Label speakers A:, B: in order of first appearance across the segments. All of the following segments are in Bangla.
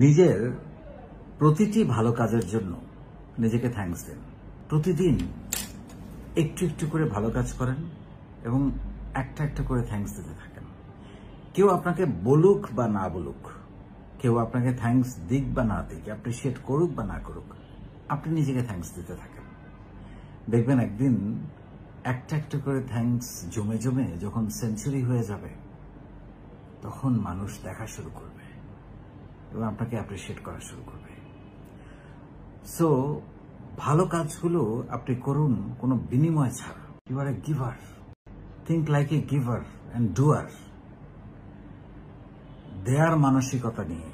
A: নিজের প্রতিটি ভালো কাজের জন্য নিজেকে থ্যাঙ্কস দেন। প্রতিদিন একটু একটু করে ভালো কাজ করেন এবং একটা একটা করে থ্যাঙ্কস দিতে থাকেন। কেউ আপনাকে বলুক বা না বলুক, কেউ আপনাকে থ্যাঙ্কস দিক বা না দিক, অ্যাপ্রিসিয়েট করুক বা না করুক, আপনি নিজেকে থ্যাঙ্কস দিতে থাকেন। দেখবেন একদিন একটা একটা করে থ্যাঙ্কস জমে জমে যখন সেঞ্চুরি হয়ে যাবে, তখন মানুষ দেখা শুরু করবে এবং আপনাকে অ্যাপ্রিসিয়েট করা শুরু করবে। সো ভালো কাজগুলো আপনি করুন কোনো বিনিময় ছাড়া। You are a giver. Think like a giver and doer. Their মানসিকতা নিয়ে,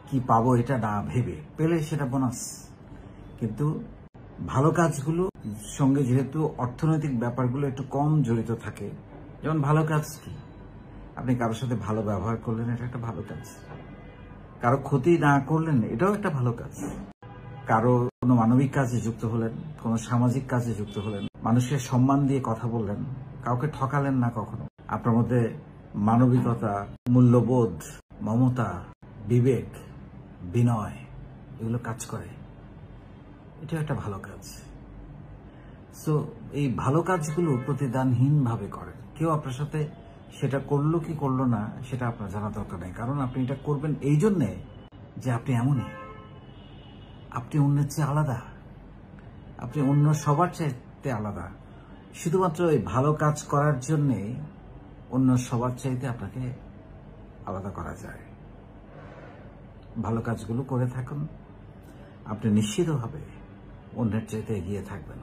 A: কি পাবো এটা না ভেবে, পেলে সেটা বোনাস। কিন্তু ভালো কাজগুলো সঙ্গে যেহেতু অর্থনৈতিক ব্যাপারগুলো একটু কম জড়িত থাকে, যেমন ভালো কাজ কি, আপনি কারোর সাথে ভালো ব্যবহার করলেন, এটা একটা ভালো কাজ। কারো ক্ষতি না করলেন, এটাও একটা ভালো কাজ। কারো কোনো মানবিক কাজে যুক্ত হলেন, কোনো সামাজিক কাজে যুক্ত হলেন, মানুষের সম্মান দিয়ে কথা বললেন, কাউকে ঠকালেন না কখনো, আপনার মধ্যে মানবিকতা, মূল্যবোধ, মমতা, বিবেক, বিনয় এগুলো কাজ করে, এটা একটা ভালো কাজ। সো এই ভালো কাজগুলো প্রতিদানহীনভাবে করেন। কেউ আপনার সাথে সেটা করলো কি করলো না সেটা আপনার জানা দরকার নেই, কারণ আপনি এটা করবেন এই জন্যে যে আপনি এমনই, আপনি অন্যের চেয়ে আলাদা, আপনি অন্য সবার চাইতে আলাদা। শুধুমাত্র এই ভালো কাজ করার জন্যে অন্য সবার চাইতে আপনাকে আলাদা করা যায়। ভালো কাজগুলো করে থাকুন, আপনি নিশ্চিতভাবে অন্যের চাইতে এগিয়ে থাকবেন।